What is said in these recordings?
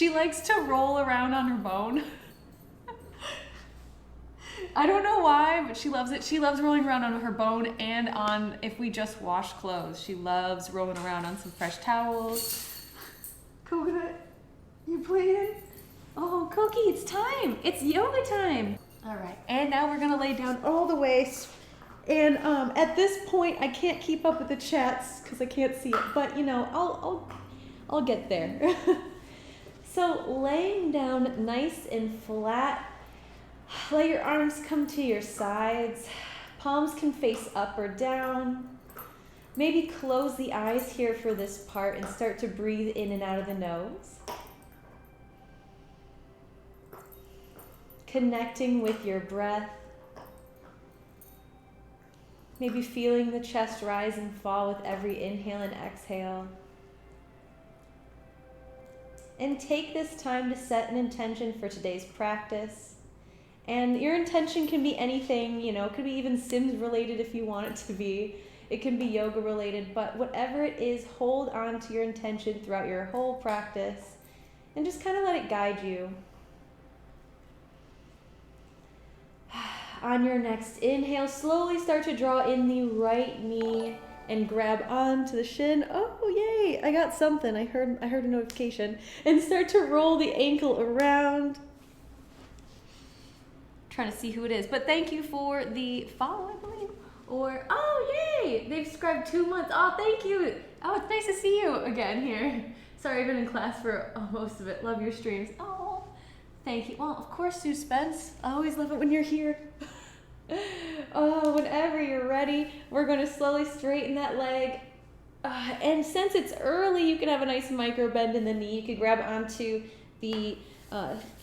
She likes to roll around on her bone. I don't know why, but she loves it. She loves rolling around on her bone and on if we just wash clothes. She loves rolling around on some fresh towels. Coconut, you playing? Oh, Cokie, it's time. It's yoga time. All right, and now we're gonna lay down all the way. And at this point, I can't keep up with the chats because I can't see it. But you know, I'll get there. So laying down nice and flat. Let your arms come to your sides. Palms can face up or down. Maybe close the eyes here for this part and start to breathe in and out of the nose. Connecting with your breath. Maybe feeling the chest rise and fall with every inhale and exhale. And take this time to set an intention for today's practice. And your intention can be anything, you know, it could be even Sims related if you want it to be. It can be yoga related, but whatever it is, hold on to your intention throughout your whole practice and just kind of let it guide you. On your next inhale, slowly start to draw in the right knee and grab onto the shin. Oh, yay, I got something. I heard a notification. And start to roll the ankle around. Trying to see who it is, but thank you for the follow, I believe. Or, oh, yay, they've subscribed 2 months. Oh, thank you. Oh, it's nice to see you again here. Sorry, I've been in class for most of it. Love your streams. Oh, thank you. Well, of course, Sue Spence. I always love it when you're here. Oh, whenever you're ready, we're going to slowly straighten that leg. And since it's early, you can have a nice micro bend in the knee. You could grab onto the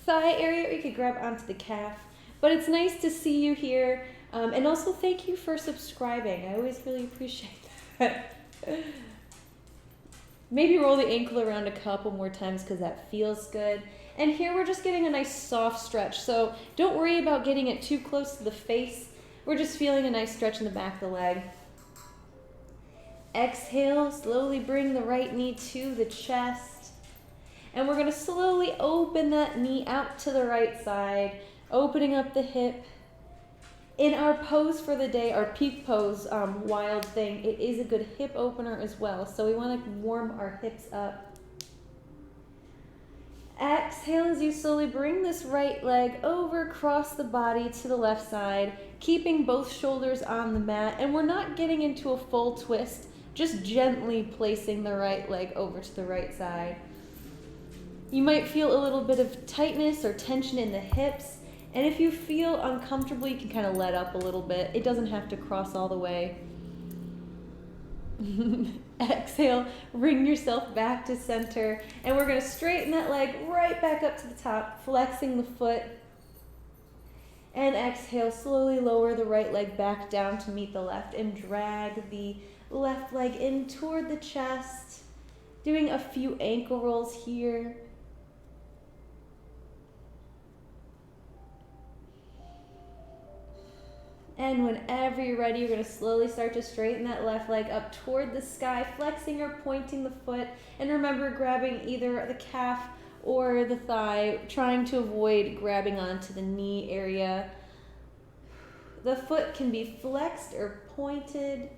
thigh area, or you could grab onto the calf. But it's nice to see you here. And also thank you for subscribing. I always really appreciate that. Maybe roll the ankle around a couple more times because that feels good. And here we're just getting a nice soft stretch. So don't worry about getting it too close to the face. We're just feeling a nice stretch in the back of the leg. Exhale, slowly bring the right knee to the chest. And we're going to slowly open that knee out to the right side. Opening up the hip. In our pose for the day, our peak pose, wild thing, it is a good hip opener as well. So we want to warm our hips up. Exhale as you slowly bring this right leg over across the body to the left side, keeping both shoulders on the mat. And we're not getting into a full twist, just gently placing the right leg over to the right side. You might feel a little bit of tightness or tension in the hips. And if you feel uncomfortable, you can kind of let up a little bit. It doesn't have to cross all the way. Exhale, bring yourself back to center. And we're going to straighten that leg right back up to the top, flexing the foot. And exhale, slowly lower the right leg back down to meet the left and drag the left leg in toward the chest. Doing a few ankle rolls here. And whenever you're ready, you're going to slowly start to straighten that left leg up toward the sky, flexing or pointing the foot. And remember, grabbing either the calf or the thigh, trying to avoid grabbing onto the knee area. The foot can be flexed or pointed.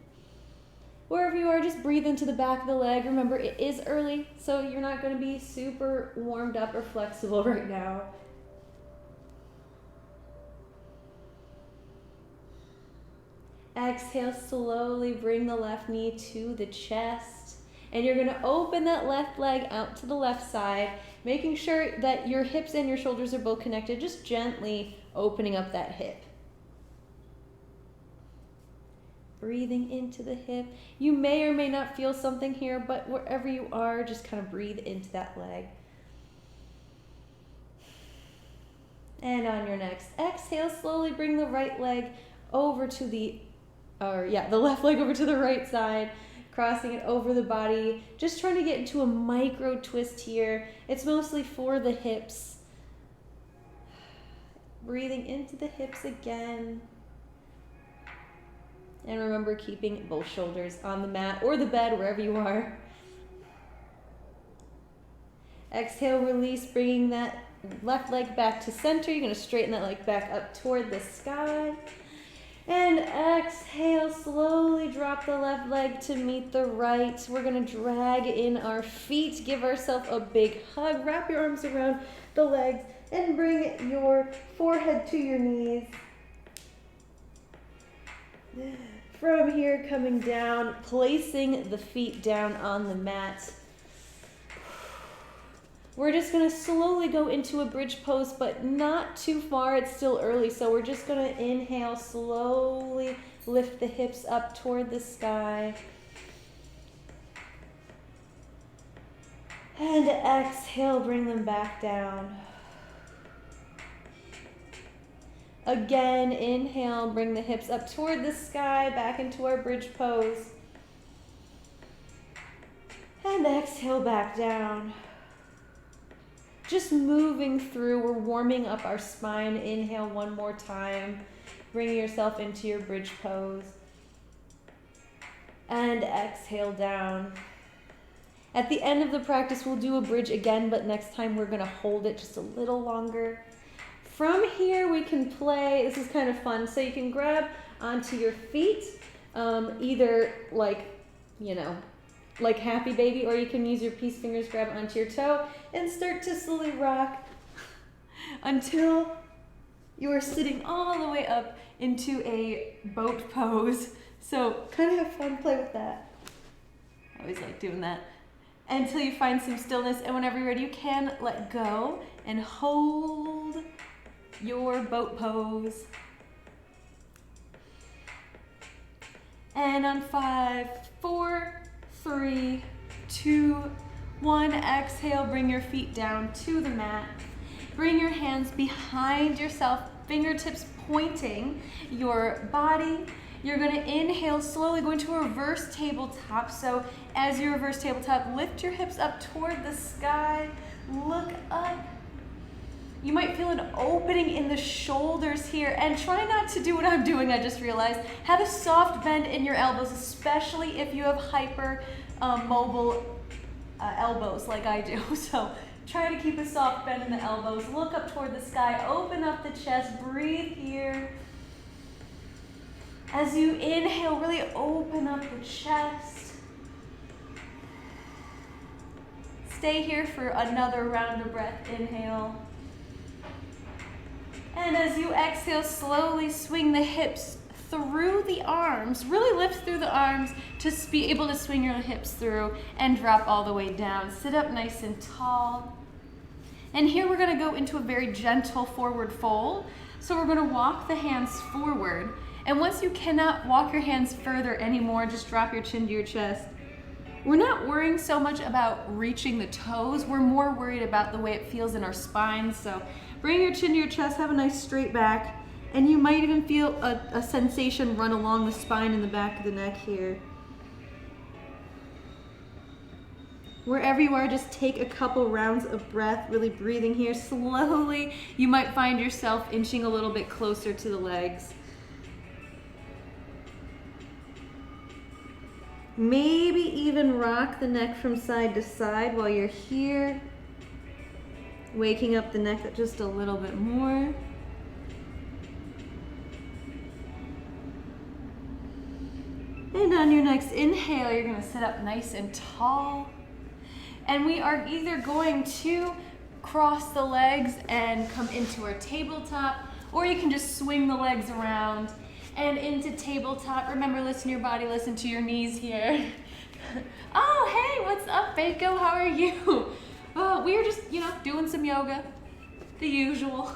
Wherever you are, just breathe into the back of the leg. Remember, it is early, so you're not going to be super warmed up or flexible right now. Exhale, slowly bring the left knee to the chest. And you're going to open that left leg out to the left side, making sure that your hips and your shoulders are both connected, just gently opening up that hip. Breathing into the hip. You may or may not feel something here, but wherever you are, just kind of breathe into that leg. And on your next exhale, slowly bring the right leg over to the left leg over to the right side, crossing it over the body, just trying to get into a micro twist here. It's mostly for the hips. Breathing into the hips again. And remember, keeping both shoulders on the mat or the bed, wherever you are. Exhale, release, bringing that left leg back to center. You're gonna straighten that leg back up toward the sky. And exhale, slowly drop the left leg to meet the right. We're gonna drag in our feet, give ourselves a big hug, wrap your arms around the legs, and bring your forehead to your knees. From here, coming down, placing the feet down on the mat. We're just gonna slowly go into a bridge pose, but not too far. It's still early, so we're just gonna inhale, slowly lift the hips up toward the sky. And exhale, bring them back down. Again, inhale, bring the hips up toward the sky, back into our bridge pose. And exhale, back down. Just moving through, we're warming up our spine. Inhale one more time. Bring yourself into your bridge pose. And exhale down. At the end of the practice, we'll do a bridge again, but next time we're gonna hold it just a little longer. From here, we can play, this is kind of fun, so you can grab onto your feet, either like, like happy baby, or you can use your peace fingers, grab onto your toe, and start to slowly rock until you are sitting all the way up into a boat pose. So kind of have fun, play with that. I always like doing that. Until you find some stillness, and whenever you're ready, you can let go and hold your boat pose. And on 5, 4, 3, 2, 1, exhale, bring your feet down to the mat. Bring your hands behind yourself, fingertips pointing your body. You're gonna inhale, slowly go into a reverse tabletop. So as you reverse tabletop, lift your hips up toward the sky, look up. You might feel an opening in the shoulders here, and try not to do what I'm doing, I just realized. Have a soft bend in your elbows, especially if you have hyper mobile elbows like I do. So try to keep a soft bend in the elbows, look up toward the sky, open up the chest, breathe here. As you inhale, really open up the chest. Stay here for another round of breath, inhale. And as you exhale, slowly swing the hips through the arms. Really lift through the arms to be able to swing your hips through and drop all the way down. Sit up nice and tall. And here we're gonna go into a very gentle forward fold. So we're gonna walk the hands forward. And once you cannot walk your hands further anymore, just drop your chin to your chest. We're not worrying so much about reaching the toes. We're more worried about the way it feels in our spine. So bring your chin to your chest, have a nice straight back, and you might even feel a sensation run along the spine and the back of the neck here. Wherever you are, just take a couple rounds of breath, really breathing here slowly. You might find yourself inching a little bit closer to the legs. Maybe even rock the neck from side to side while you're here. Waking up the neck just a little bit more. And on your next inhale, you're gonna sit up nice and tall. And we are either going to cross the legs and come into our tabletop, or you can just swing the legs around and into tabletop. Remember, listen to your body, listen to your knees here. Oh, hey, what's up, Baco? How are you? We are just, doing some yoga, the usual.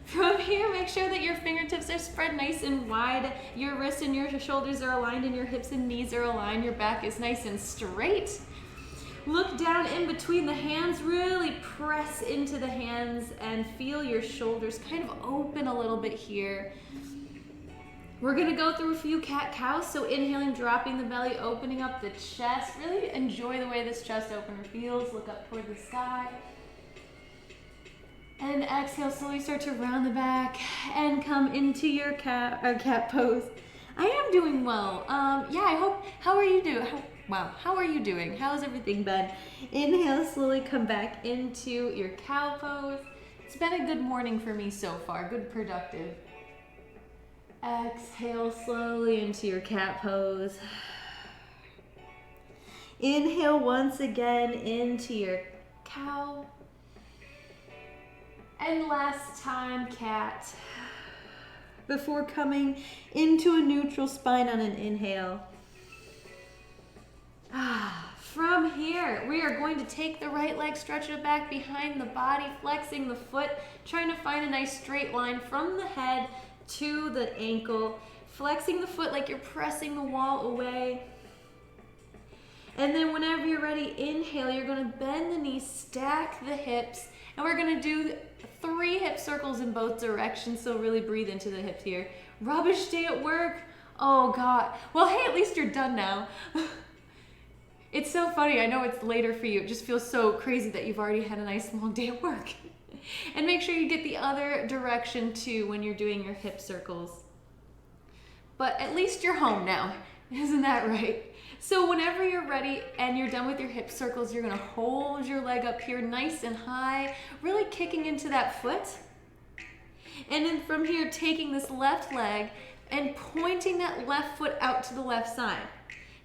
From here, make sure that your fingertips are spread nice and wide. Your wrists and your shoulders are aligned, and your hips and knees are aligned. Your back is nice and straight. Look down in between the hands, really press into the hands and feel your shoulders kind of open a little bit here. We're gonna go through a few cat-cows, so inhaling, dropping the belly, opening up the chest. Really enjoy the way this chest opener feels. Look up toward the sky. And exhale, slowly start to round the back and come into your cat pose. I am doing well. Yeah, I hope, how are you doing? Wow, how are you doing? How's everything been? Inhale, slowly come back into your cow pose. It's been a good morning for me so far, good productive. Exhale slowly into your cat pose. Inhale once again into your cow. And last time, cat. Before coming into a neutral spine on an inhale. From here, we are going to take the right leg, stretch it back behind the body, flexing the foot, trying to find a nice straight line from the head to the ankle, flexing the foot like you're pressing the wall away. And then whenever you're ready, inhale, you're going to bend the knees, stack the hips, and we're going to do 3 hip circles in both directions, so really breathe into the hips here. Rubbish day at work. Oh, God. Well, hey, at least you're done now. It's so funny. I know it's later for you. It just feels so crazy that you've already had a nice long day at work. And make sure you get the other direction too when you're doing your hip circles. But at least you're home now. Isn't that right? So whenever you're ready and you're done with your hip circles, you're going to hold your leg up here nice and high, really kicking into that foot. And then from here, taking this left leg and pointing that left foot out to the left side.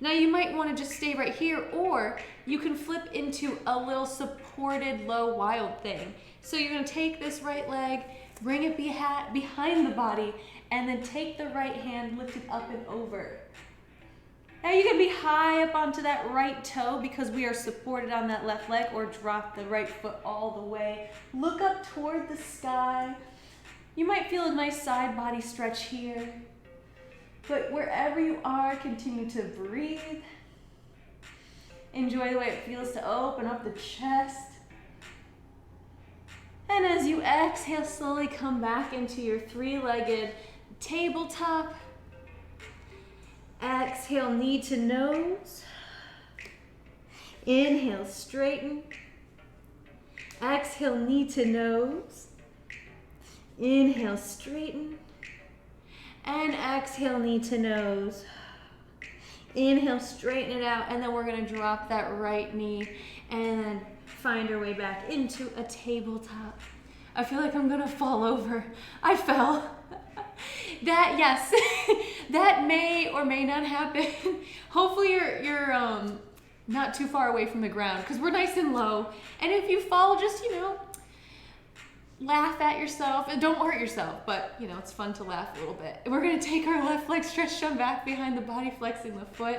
Now you might want to just stay right here, or you can flip into a little supported low wild thing. So you're going to take this right leg, bring it behind the body, and then take the right hand, lift it up and over. Now you can be high up onto that right toe because we are supported on that left leg, or drop the right foot all the way. Look up toward the sky. You might feel a nice side body stretch here. But wherever you are, continue to breathe. Enjoy the way it feels to open up the chest. And as you exhale, slowly come back into your 3-legged tabletop. Exhale, knee to nose. Inhale, straighten. Exhale, knee to nose. Inhale, straighten. And exhale, knee to nose. Inhale, straighten it out, and then we're going to drop that right knee and then find our way back into a tabletop. I feel like I'm going to fall over. I fell. Yes, that may or may not happen. Hopefully you're not too far away from the ground because we're nice and low. And if you fall, just, laugh at yourself and don't hurt yourself, but it's fun to laugh a little bit. We're going to take our left leg stretched on back behind the body, flexing the foot.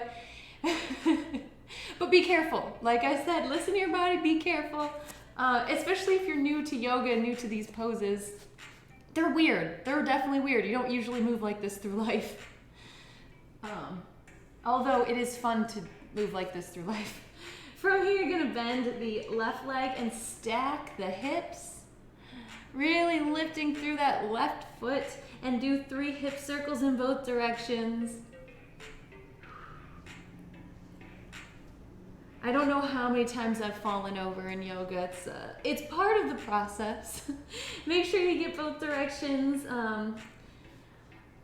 But be careful. Like I said, listen to your body, be careful. Especially if you're new to yoga and new to these poses. They're weird. They're definitely weird. You don't usually move like this through life. Although it is fun to move like this through life. From here, you're going to bend the left leg and stack the hips. Really lifting through that left foot and do 3 hip circles in both directions. I don't know how many times I've fallen over in yoga. It's part of the process. Make sure you get both directions.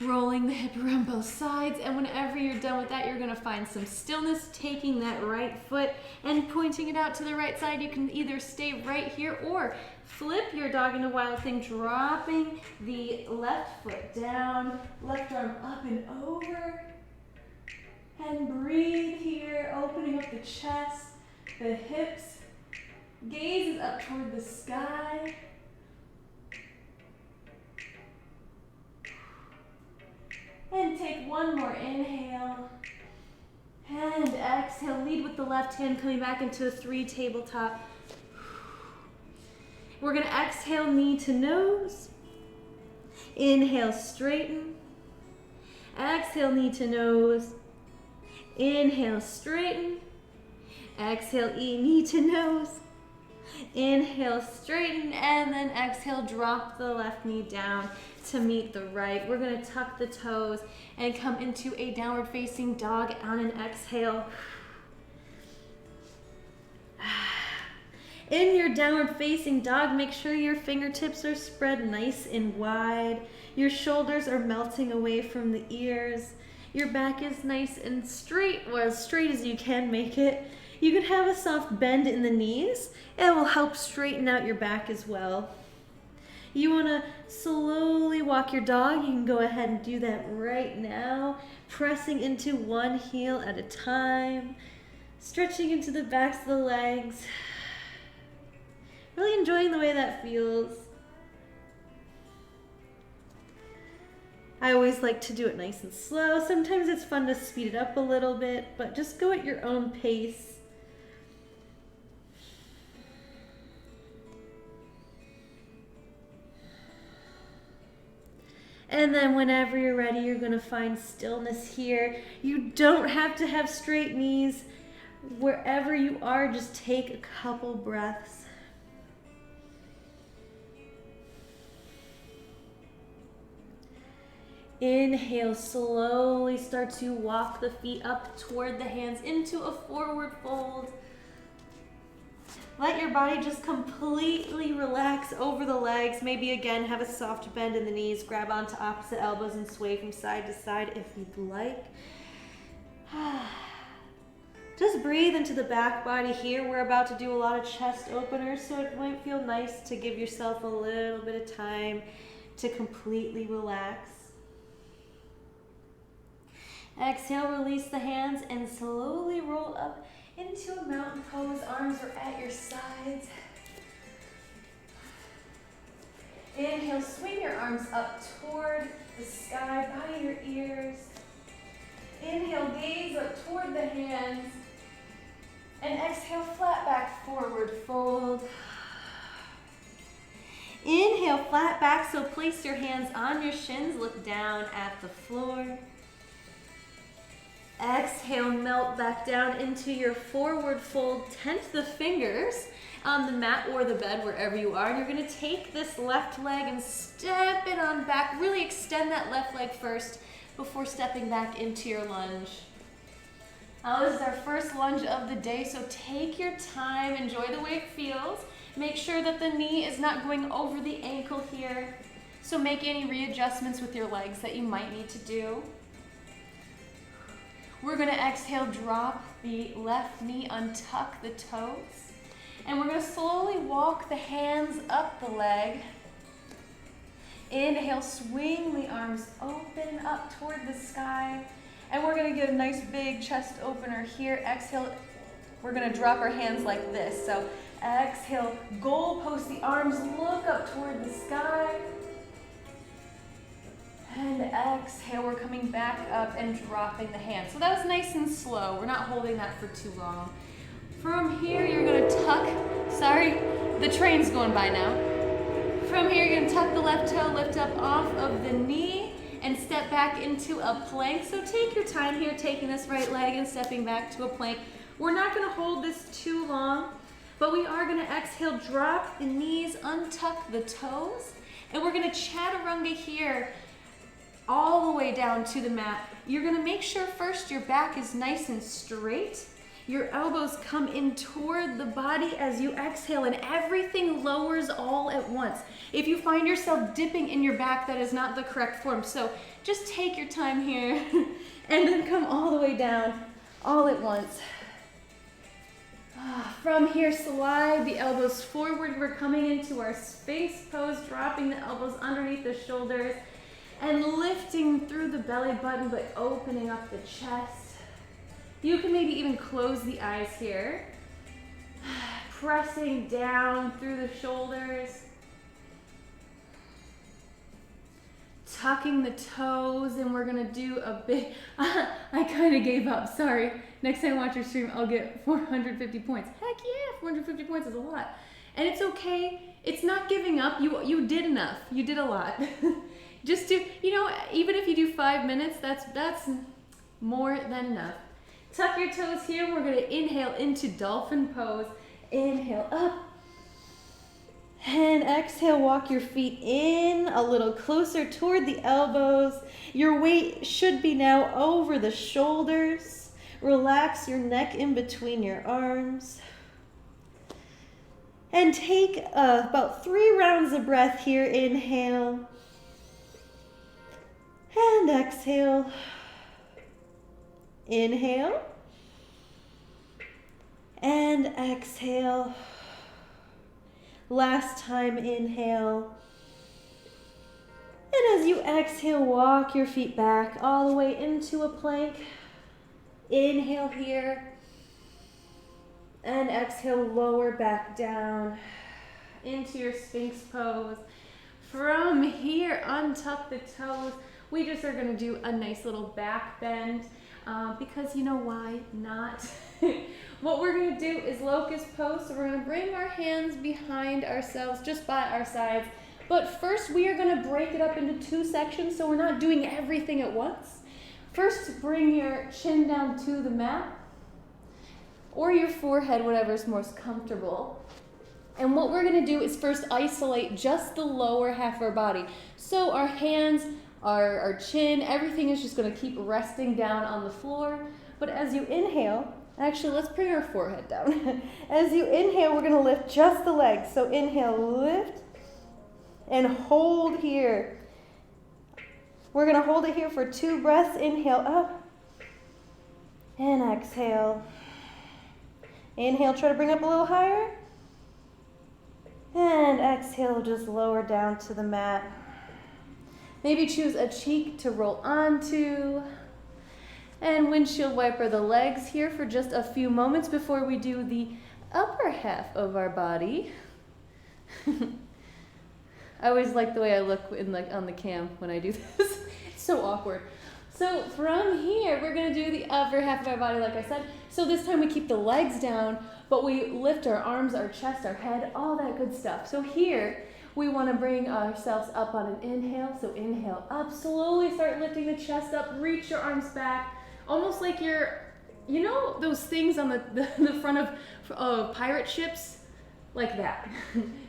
Rolling the hip around both sides, and whenever you're done with that, you're going to find some stillness, taking that right foot and pointing it out to the right side. You can either stay right here or flip your dog into wild thing, dropping the left foot down, left arm up and over, and breathe here, opening up the chest, the hips, gaze is up toward the sky. And take one more inhale. And exhale, lead with the left hand, coming back into a 3 tabletop. We're gonna exhale, knee to nose. Inhale, straighten. Exhale, knee to nose. Inhale, straighten. Exhale, knee to nose. Inhale, straighten, and then exhale, drop the left knee down to meet the right. We're going to tuck the toes and come into a downward facing dog on an exhale. In your downward facing dog, make sure your fingertips are spread nice and wide. Your shoulders are melting away from the ears. your back is nice and straight, or as straight as you can make it. You can have a soft bend in the knees. It will help straighten out your back as well. You want to slowly walk your dog. You can go ahead and do that right now, pressing into one heel at a time, stretching into the backs of the legs. Really enjoying the way that feels. I always like to do it nice and slow. Sometimes it's fun to speed it up a little bit, but just go at your own pace. And then whenever you're ready, you're going to find stillness here. You don't have to have straight knees. Wherever you are, just take a couple breaths. Inhale, slowly start to walk the feet up toward the hands into a forward fold. Let your body just completely relax over the legs. Maybe again, have a soft bend in the knees. Grab onto opposite elbows and sway from side to side if you'd like. Just breathe into the back body here. We're about to do a lot of chest openers, so it might feel nice to give yourself a little bit of time to completely relax. Exhale, release the hands and slowly roll up into a mountain pose. Arms are at your sides. Inhale, swing your arms up toward the sky by your ears. Inhale, gaze up toward the hands. And exhale, flat back, forward fold. Inhale, flat back, so place your hands on your shins, look down at the floor. Exhale, melt back down into your forward fold. Tent the fingers on the mat or the bed, wherever you are. And you're going to take this left leg and step it on back. Really extend that left leg first before stepping back into your lunge. Now, this is our first lunge of the day, so take your time. Enjoy the way it feels. Make sure that the knee is not going over the ankle here. So make any readjustments with your legs that you might need to do. We're going to exhale, drop the left knee, untuck the toes. And we're going to slowly walk the hands up the leg. Inhale, swing the arms open up toward the sky. And we're going to get a nice big chest opener here. Exhale, we're going to drop our hands like this. So exhale, goal post the arms, look up toward the sky. And exhale, we're coming back up and dropping the hands. So that was nice and slow. We're not holding that for too long. From here, you're gonna tuck, sorry, the train's going by now. From here, you're gonna tuck the left toe, lift up off of the knee, and step back into a plank. So take your time here, taking this right leg and stepping back to a plank. We're not gonna hold this too long, but we are gonna exhale, drop the knees, untuck the toes, and we're gonna chaturanga here, all the way down to the mat. You're gonna make sure first your back is nice and straight. Your elbows come in toward the body as you exhale, and everything lowers all at once. If you find yourself dipping in your back, that is not the correct form. So just take your time here and then come all the way down all at once. From here, slide the elbows forward. We're coming into our Sphinx pose, dropping the elbows underneath the shoulders and lifting through the belly button, but opening up the chest. You can maybe even close the eyes here. Pressing down through the shoulders. Tucking the toes, and we're gonna do a big, I kind of gave up, sorry. Next time I watch your stream, I'll get 450 points. Heck yeah, 450 points is a lot. And it's okay, it's not giving up, you did enough, you did a lot. Just to, even if you do 5 minutes, that's more than enough. Tuck your toes here. We're going to inhale into dolphin pose. Inhale up. And exhale, walk your feet in a little closer toward the elbows. Your weight should be now over the shoulders. Relax your neck in between your arms. And take about 3 rounds of breath here. Inhale. And exhale. Inhale. And exhale. Last time, inhale. And as you exhale, walk your feet back all the way into a plank. Inhale here. And exhale, lower back down into your Sphinx pose. From here, untuck the toes. We just are gonna do a nice little back bend because you know why not? What we're gonna do is Locust Pose. So we're gonna bring our hands behind ourselves, just by our sides. But first we are gonna break it up into two sections so we're not doing everything at once. First, bring your chin down to the mat or your forehead, whatever's most comfortable. And what we're gonna do is first isolate just the lower half of our body. So our hands, our chin, everything is just gonna keep resting down on the floor. But as you inhale, actually let's bring our forehead down. As you inhale, we're gonna lift just the legs. So inhale, lift, and hold here. We're gonna hold it here for 2 breaths. Inhale up, and exhale. Inhale, try to bring up a little higher. And exhale, just lower down to the mat. Maybe choose a cheek to roll onto. And windshield wiper the legs here for just a few moments before we do the upper half of our body. I always like the way I look on the cam when I do this. It's so awkward. So from here, we're gonna do the upper half of our body, like I said. So this time we keep the legs down, but we lift our arms, our chest, our head, all that good stuff. So here, we wanna bring ourselves up on an inhale. So inhale up, slowly start lifting the chest up, reach your arms back, almost like you're, you know those things on the front of pirate ships? Like that.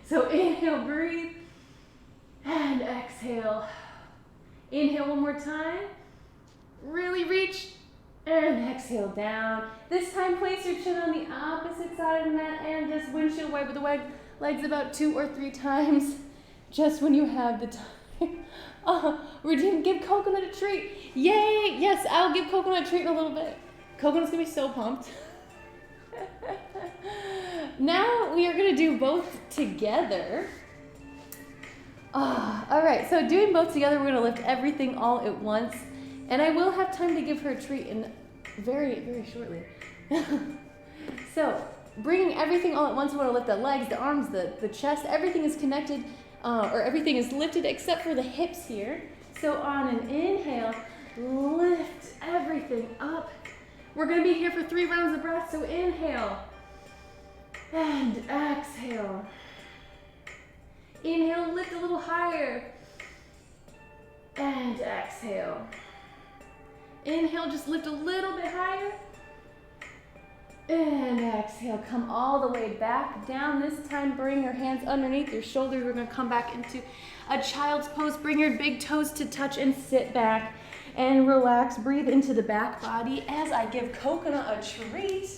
So inhale, breathe. And exhale. Inhale one more time. Really reach. And exhale down. This time place your chin on the opposite side of the mat and just windshield wiper the legs about 2 or 3 times. Just when you have the time. We're gonna give Coconut a treat. Yay! Yes, I'll give Coconut a treat in a little bit. Coconut's gonna be so pumped. Now we are gonna do both together. All right, so doing both together, we're gonna lift everything all at once. And I will have time to give her a treat in very, very shortly. So bringing everything all at once, we wanna lift the legs, the arms, the chest, everything is connected, or everything is lifted except for the hips here. So on an inhale, lift everything up. We're gonna be here for 3 rounds of breath, so inhale and exhale. Inhale, lift a little higher. And exhale. Inhale, just lift a little bit higher. And exhale, come all the way back down. This time, bring your hands underneath your shoulders. We're gonna come back into a child's pose. Bring your big toes to touch and sit back and relax. Breathe into the back body as I give Coconut a treat.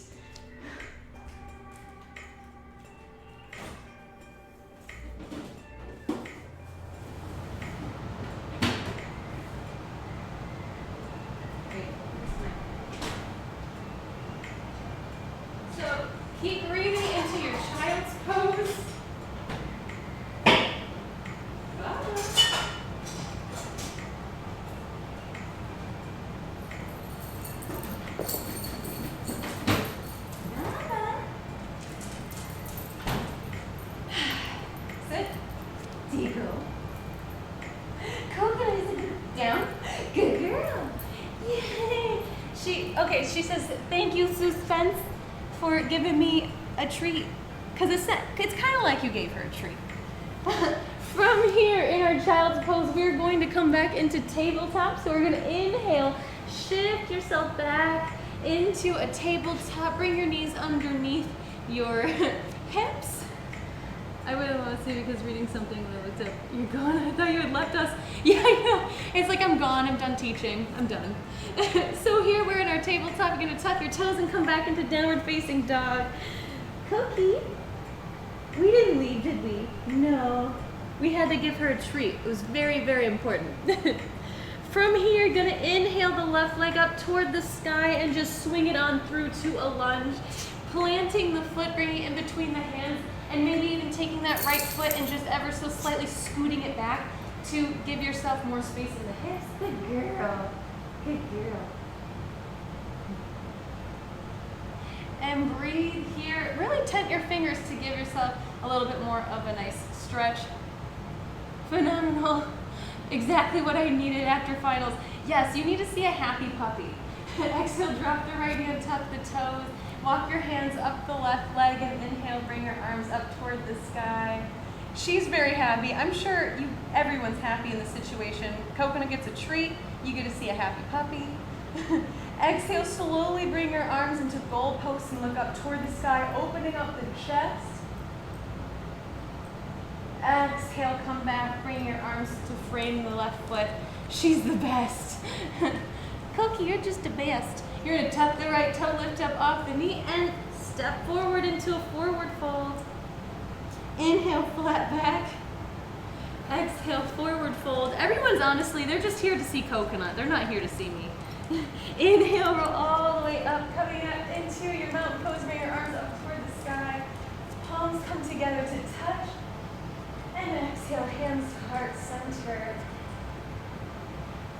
Keep breathing into your child's pose. Sit. Deagle. Coconut is down. Good girl. Yay. She says, thank you, Suspense, for giving me a treat, because it's kind of like you gave her a treat. From here in our child's pose, we're going to come back into tabletop. So we're going to inhale, shift yourself back into a tabletop, bring your knees underneath your hips. I wouldn't want to say because reading something when I looked up, you're gone, I thought you had left us. Yeah, I know. It's like I'm gone, I'm done teaching, I'm done. So here we're in our tabletop, you're gonna tuck your toes and come back into downward facing dog. Cookie, we didn't leave, did we? No, we had to give her a treat. It was very, very important. From here, you're gonna inhale the left leg up toward the sky and just swing it on through to a lunge. Planting the foot, bringing it in between the hands, and maybe even taking that right foot and just ever so slightly scooting it back to give yourself more space in the hips. Good girl. Good girl. And breathe here. Really tent your fingers to give yourself a little bit more of a nice stretch. Phenomenal. Exactly what I needed after finals. Yes, you need to see a happy puppy. Exhale, drop the right hand, tuck the toes. Walk your hands up the left leg and inhale, bring your arms up toward the sky. She's very happy. I'm sure everyone's happy in this situation. Coconut gets a treat. You get to see a happy puppy. Exhale, slowly bring your arms into goalposts and look up toward the sky, opening up the chest. Exhale, come back, bring your arms to frame the left foot. She's the best. Cokie, you're just the best. You're gonna tuck the right toe, lift up off the knee, and step forward into a forward fold. Inhale, flat back. Exhale, forward fold. Everyone's honestly, they're just here to see Coconut. They're not here to see me. Inhale, roll all the way up, coming up into your mountain pose. Bring your arms up toward the sky. Palms come together to touch. And exhale, hands to heart center.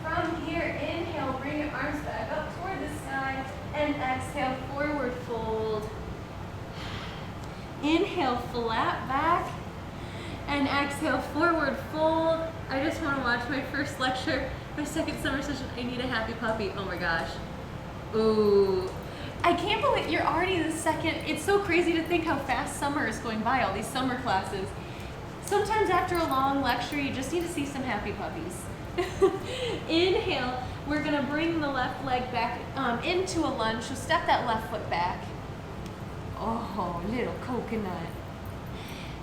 From here, inhale, bring your arms back up toward the sky. And exhale, forward fold. Inhale, flat back. And exhale, forward fold. I just want to watch my first lecture, my second summer session. I need a happy puppy. Oh my gosh. Ooh. I can't believe you're already the second. It's so crazy to think how fast summer is going by, all these summer classes. Sometimes after a long lecture, you just need to see some happy puppies. Inhale, we're gonna bring the left leg back into a lunge. So step that left foot back. Oh, little Coconut.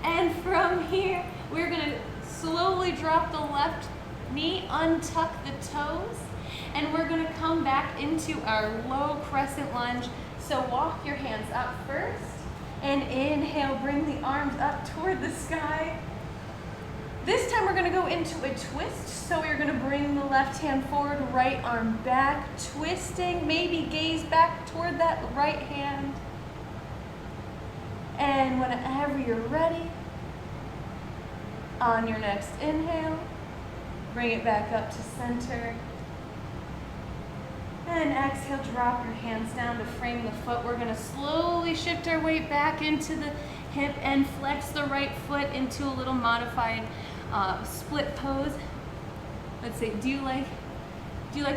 And from here, we're gonna slowly drop the left knee, untuck the toes, and we're gonna come back into our low crescent lunge. So walk your hands up first, and inhale, bring the arms up toward the sky. This time we're gonna go into a twist. So we're gonna bring the left hand forward, right arm back, twisting, maybe gaze back toward that right hand. And whenever you're ready, on your next inhale, bring it back up to center. And exhale, drop your hands down to frame the foot. We're gonna slowly shift our weight back into the hip and flex the right foot into a little modified split pose. Let's see, do you like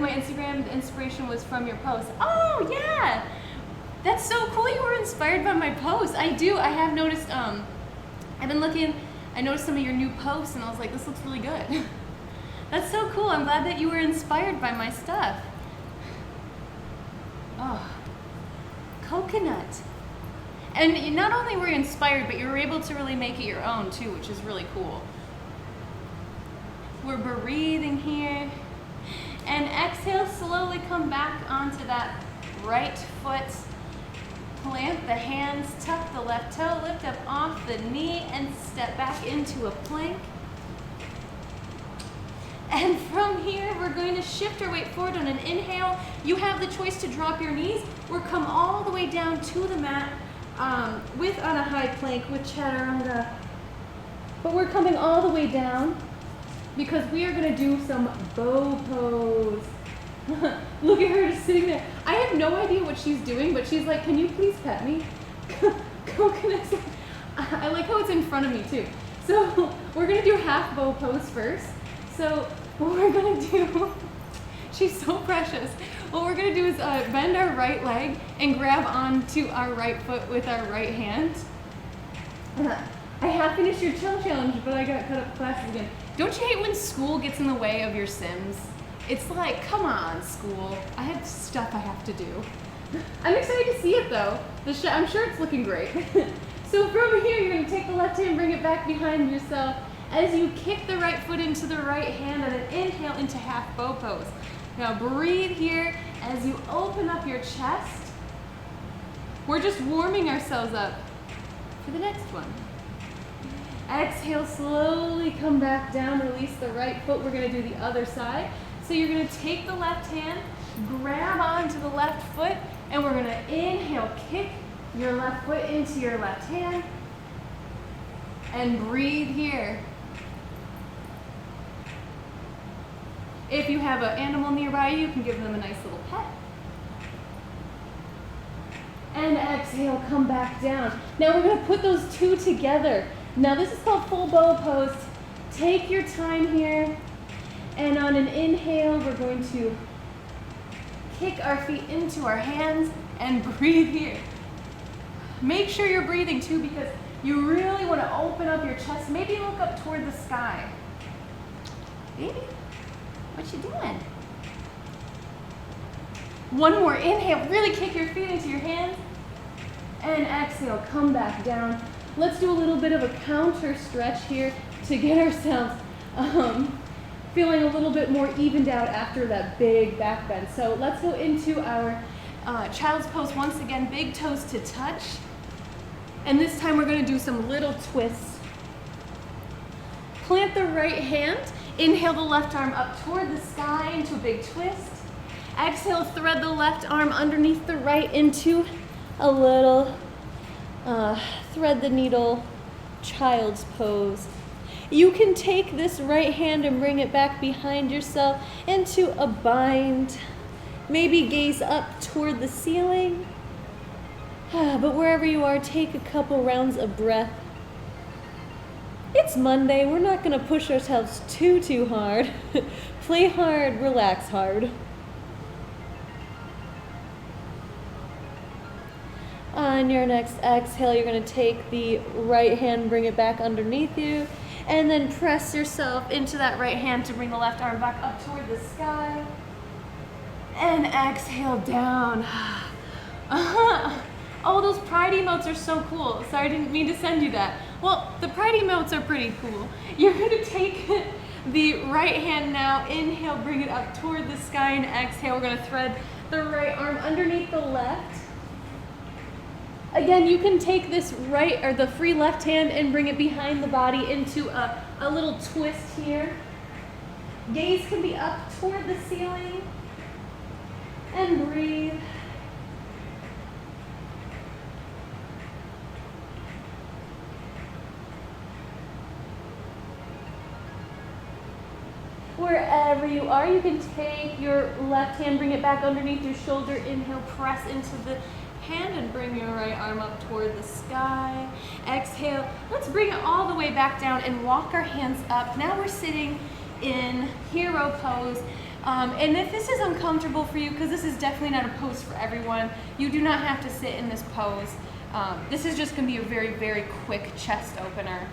my Instagram? The inspiration was from your post. Oh yeah! That's so cool you were inspired by my post. I do, I have noticed, I've been looking, I noticed some of your new posts and I was like, this looks really good. That's so cool, I'm glad that you were inspired by my stuff. Oh, Coconut. And not only were you inspired, but you were able to really make it your own too, which is really cool. We're breathing here. And exhale, slowly come back onto that right foot. Plant the hands, tuck the left toe, lift up off the knee, and step back into a plank. And from here, we're going to shift our weight forward on an inhale. You have the choice to drop your knees or come all the way down to the mat on a high plank with chaturanga. But we're coming all the way down because we are going to do some bow pose. Look at her just sitting there. I have no idea what she's doing, but she's like, can you please pet me? Coconut. I like how it's in front of me too. So we're going to do half bow pose first. So what we're going to do, she's so precious. What we're going to do is bend our right leg and grab onto our right foot with our right hand. I have finished your chill challenge, but I got cut up classes again. Don't you hate when school gets in the way of your Sims? It's like, come on, school. I have stuff I have to do. I'm excited to see it though. I'm sure it's looking great. So from here, you're going to take the left hand, bring it back behind yourself as you kick the right foot into the right hand on an inhale into half bow pose. Now breathe here as you open up your chest. We're just warming ourselves up for the next one. Exhale, slowly come back down, release the right foot. We're going to do the other side. So you're gonna take the left hand, grab onto the left foot, and we're gonna inhale, kick your left foot into your left hand, and breathe here. If you have an animal nearby, you can give them a nice little pet. And exhale, come back down. Now we're gonna put those two together. Now this is called full bow pose. Take your time here. And on an inhale, we're going to kick our feet into our hands and breathe here. Make sure you're breathing too, because you really want to open up your chest. Maybe look up toward the sky. Baby, what you doing? One more inhale, really kick your feet into your hands. And exhale, come back down. Let's do a little bit of a counter stretch here to get ourselves feeling a little bit more evened out after that big back bend. So let's go into our child's pose once again, big toes to touch. And this time we're gonna do some little twists. Plant the right hand, inhale the left arm up toward the sky into a big twist. Exhale, thread the left arm underneath the right into a little thread the needle child's pose. You can take this right hand and bring it back behind yourself into a bind. Maybe gaze up toward the ceiling. But wherever you are, take a couple rounds of breath. It's Monday. We're not going to push ourselves too hard. Play hard, relax hard. On your next exhale, you're going to take the right hand, bring it back underneath you, and then press yourself into that right hand to bring the left arm back up toward the sky. And exhale down. Oh, those pride emotes are so cool. Sorry, I didn't mean to send you that. Well, the pride emotes are pretty cool. You're gonna take the right hand now, inhale, bring it up toward the sky, and exhale, we're gonna thread the right arm underneath the left. Again, you can take this right, or the free left hand, and bring it behind the body into a little twist here. Gaze can be up toward the ceiling, and breathe. Wherever you are, you can take your left hand, bring it back underneath your shoulder, inhale, press into the hand and bring your right arm up toward the sky. Exhale, let's bring it all the way back down and walk our hands up. Now we're sitting in hero pose. And if this is uncomfortable for you, because this is definitely not a pose for everyone, you do not have to sit in this pose. This is just going to be a very quick chest opener.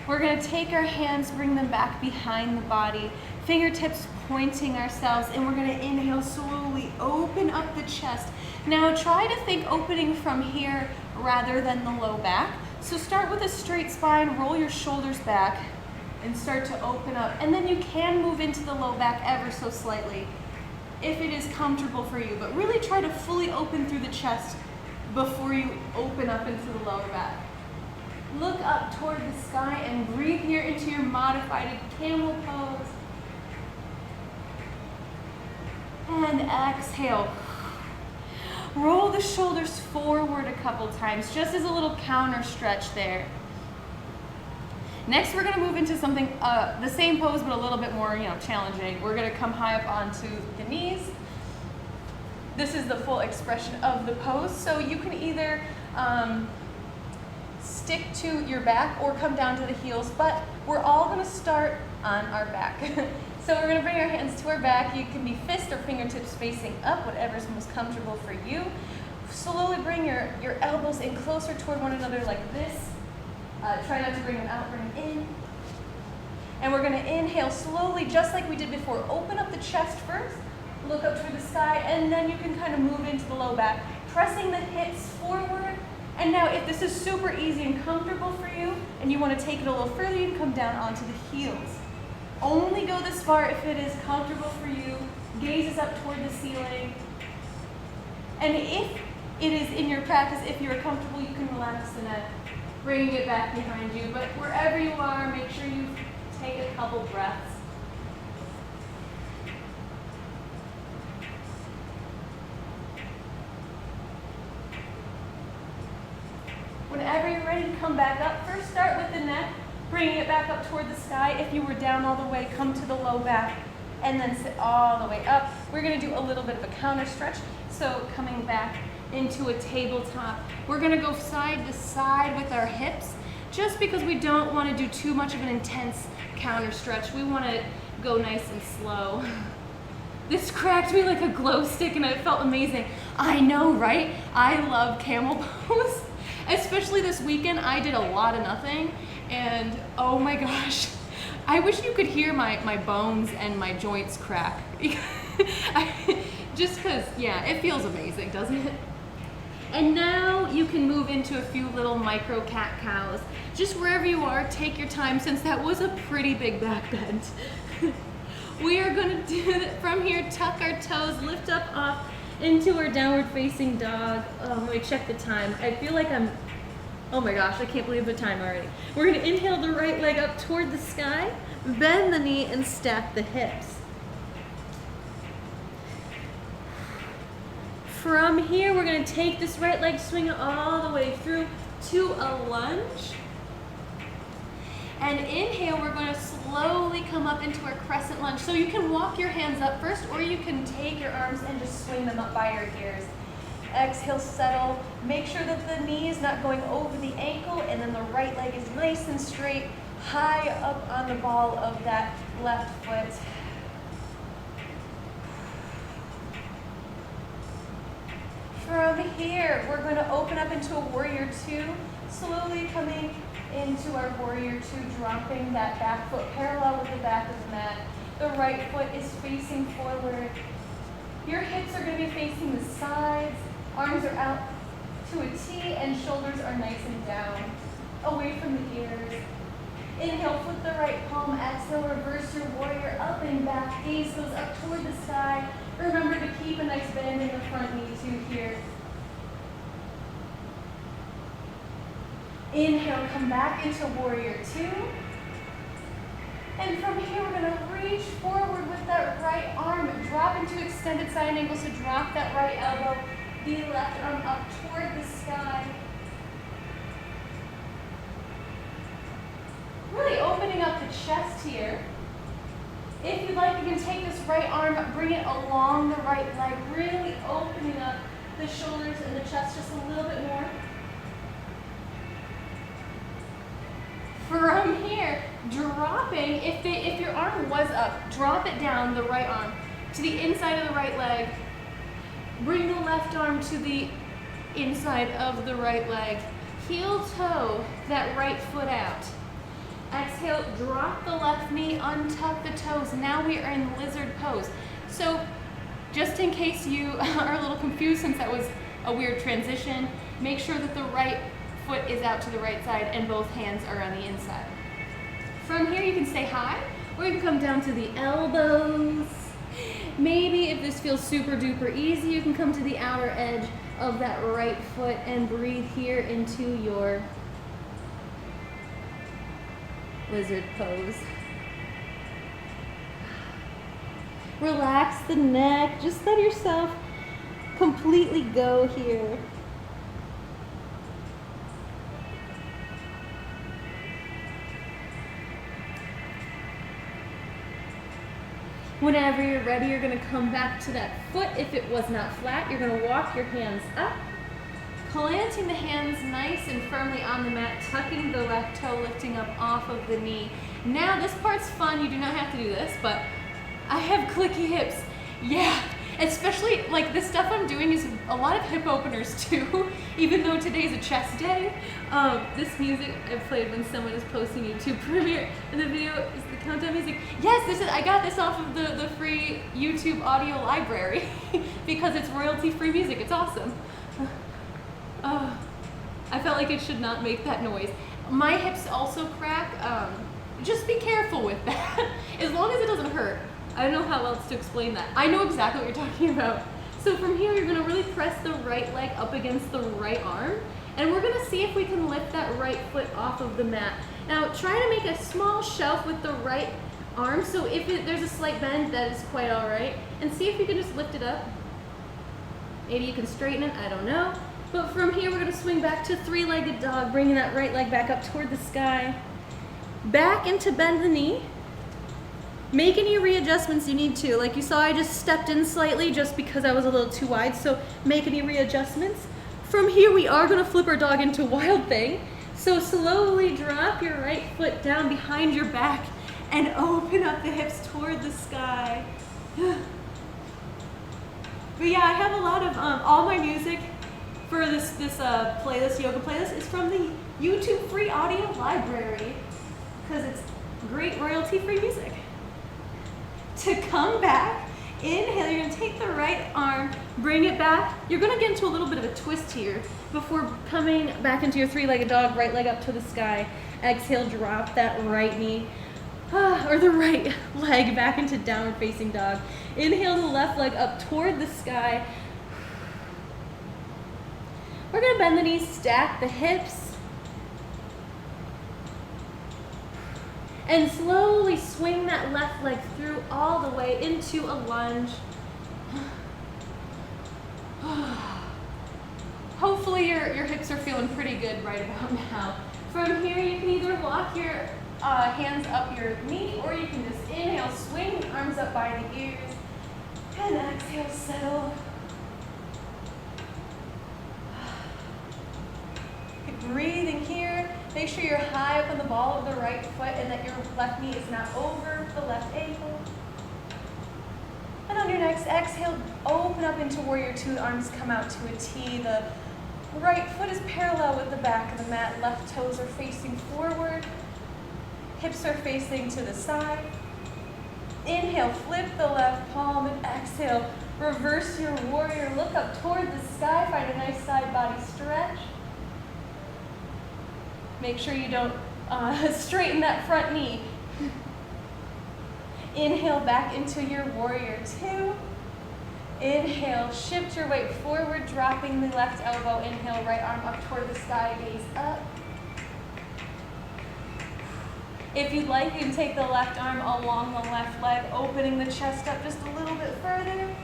We're going to take our hands, bring them back behind the body, fingertips pointing ourselves, and we're going to inhale, slowly open up the chest. Now try to think opening from here rather than the low back. So start with a straight spine, roll your shoulders back, and start to open up. And then you can move into the low back ever so slightly if it is comfortable for you. But really try to fully open through the chest before you open up into the lower back. Look up toward the sky and breathe here into your modified camel pose. And exhale. Roll the shoulders forward a couple times, just as a little counter stretch there. Next, we're going to move into something, the same pose, but a little bit more, challenging. We're going to come high up onto the knees. This is the full expression of the pose. So you can either stick to your back or come down to the heels, but we're all going to start on our back. So we're going to bring our hands to our back. You can be fist or fingertips facing up, whatever's most comfortable for you. Slowly bring your elbows in closer toward one another like this. Try not to bring them out, bring them in. And we're going to inhale slowly, just like we did before. Open up the chest first, look up toward the sky, and then you can kind of move into the low back, pressing the hips forward. And now if this is super easy and comfortable for you, and you want to take it a little further, you can come down onto the heels. Only go this far if it is comfortable for you. Gaze is up toward the ceiling. And if it is in your practice, if you're comfortable, you can relax the neck, bringing it back behind you. But wherever you are, make sure you take a couple breaths. you're ready to come back up, first start with the neck, bringing it back up toward the sky. If you were down all the way, come to the low back, and then sit all the way up. We're gonna do a little bit of a counter stretch. So coming back into a tabletop. We're gonna go side to side with our hips, just because we don't wanna do too much of an intense counter stretch. We wanna go nice and slow. This cracked me like a glow stick and it felt amazing. I know, right? I love camel pose. Especially this weekend, I did a lot of nothing, and oh my gosh, I wish you could hear my bones and my joints crack. Just because, yeah, it feels amazing, doesn't it? And now you can move into a few little micro cat-cows. Just wherever you are, take your time, since that was a pretty big back bend. We are gonna do that from here, tuck our toes, lift up off into our downward facing dog. Oh, let me check the time. I feel like oh my gosh, I can't believe the time already. We're gonna inhale the right leg up toward the sky, bend the knee and stack the hips. From here, we're gonna take this right leg, swing it all the way through to a lunge. And inhale, we're going to slowly come up into our crescent lunge. So you can walk your hands up first, or you can take your arms and just swing them up by your ears. Exhale, settle. Make sure that the knee is not going over the ankle, and then the right leg is nice and straight, high up on the ball of that left foot. From here, we're going to open up into a warrior two, slowly coming into our warrior two, dropping that back foot parallel with the back of the mat. The right foot is facing forward. Your hips are going to be facing the sides, arms are out to a T, and shoulders are nice and down, away from the ears. Inhale, flip the right palm, exhale, reverse your warrior up and back, gaze goes up toward the sky. Remember to keep a nice bend in the front knee too here. Inhale, come back into warrior two. And from here, we're gonna reach forward with that right arm, drop into extended side angle, so drop that right elbow, the left arm up toward the sky. Really opening up the chest here. If you'd like, you can take this right arm, bring it along the right leg, really opening up the shoulders and the chest just a little bit more. From here, dropping, if your arm was up, drop it down, the right arm, to the inside of the right leg. Bring the left arm to the inside of the right leg. Heel toe that right foot out. Exhale, drop the left knee, untuck the toes. Now we are in lizard pose. So just in case you are a little confused, since that was a weird transition, make sure that the right foot is out to the right side and both hands are on the inside. From here, you can stay high, or you can come down to the elbows. Maybe if this feels super duper easy, you can come to the outer edge of that right foot and breathe here into your lizard pose. Relax the neck, just let yourself completely go here. Whenever you're ready, you're going to come back to that foot. If it was not flat, you're going to walk your hands up, planting the hands nice and firmly on the mat, tucking the left toe, lifting up off of the knee. Now this part's fun. You do not have to do this, but I have clicky hips. Yeah, especially like the stuff I'm doing is a lot of hip openers too, even though today's a chest day. This music I've played when someone is posting YouTube premiere, and the video is the countdown music. Yes, I got this off of the free YouTube audio library because it's royalty-free music. It's awesome. I felt like it should not make that noise. My hips also crack. Just be careful with that. As long as it doesn't hurt. I don't know how else to explain that. I know exactly what you're talking about. So from here, you're gonna really press the right leg up against the right arm, and we're gonna see if we can lift that right foot off of the mat. Now, try to make a small shelf with the right arm, so if there's a slight bend, that is quite all right. And see if you can just lift it up. Maybe you can straighten it, I don't know. But from here, we're gonna swing back to three-legged dog, bringing that right leg back up toward the sky. Back into bend the knee. Make any readjustments you need to. Like you saw, I just stepped in slightly just because I was a little too wide, so make any readjustments. From here, we are gonna flip our dog into wild thing. So slowly drop your right foot down behind your back and open up the hips toward the sky. But yeah, I have a lot of, all my music for this playlist, yoga playlist, is from the YouTube free audio library because it's great royalty-free music. To come back, inhale, you're gonna take the right arm, bring it back. You're gonna get into a little bit of a twist here before coming back into your three-legged dog, right leg up to the sky. Exhale, drop that right knee, or the right leg back into downward facing dog. Inhale the left leg up toward the sky. We're gonna bend the knees, stack the hips, and slowly swing that left leg through all the way into a lunge. Hopefully your hips are feeling pretty good right about now. From here, you can either walk your hands up your knee, or you can just inhale, swing the arms up by the ears, and exhale, settle. Breathing here. Make sure you're high up on the ball of the right foot and that your left knee is not over the left ankle. And on your next exhale, open up into warrior two. Arms come out to a T. The right foot is parallel with the back of the mat. Left toes are facing forward. Hips are facing to the side. Inhale, flip the left palm, and exhale, reverse your warrior. Look up toward the sky. Find a nice side body stretch. Make sure you don't straighten that front knee. Inhale back into your warrior two. Inhale, shift your weight forward, dropping the left elbow. Inhale, right arm up toward the sky, gaze up. If you'd like, you can take the left arm along the left leg, opening the chest up just a little bit further.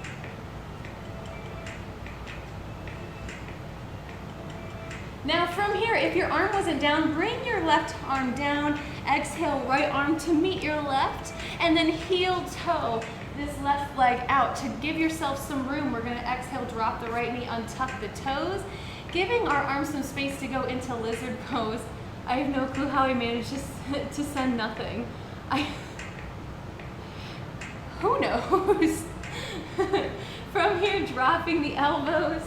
Now from here, if your arm wasn't down, bring your left arm down. Exhale, right arm to meet your left, and then heel toe this left leg out. To give yourself some room, we're gonna exhale, drop the right knee, untuck the toes, giving our arms some space to go into lizard pose. I have no clue how I managed to send nothing. Who knows? From here, dropping the elbows.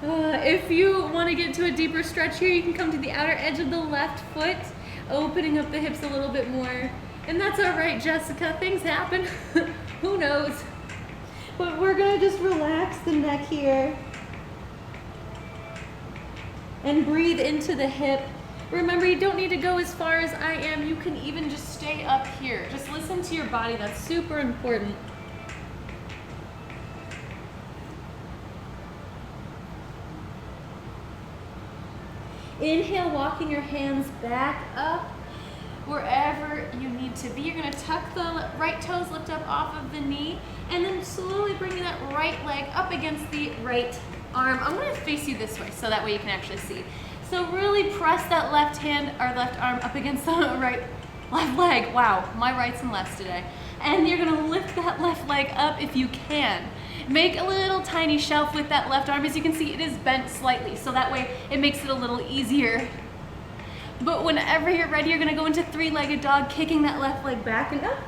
If you want to get to a deeper stretch here, you can come to the outer edge of the left foot, opening up the hips a little bit more. And that's all right, Jessica. Things happen. Who knows? But we're going to just relax the neck here and breathe into the hip. Remember, you don't need to go as far as I am. You can even just stay up here. Just listen to your body. That's super important. Inhale, walking your hands back up wherever you need to be. You're going to tuck the right toes, lift up off of the knee, and then slowly bring that right leg up against the right arm. I'm going to face you this way so that way you can actually see. So really press that left hand or left arm up against the left leg. Wow, my rights and lefts today. And you're going to lift that left leg up if you can. Make a little tiny shelf with that left arm. As you can see, it is bent slightly, so that way it makes it a little easier. But whenever you're ready, you're gonna go into three-legged dog, kicking that left leg back and up.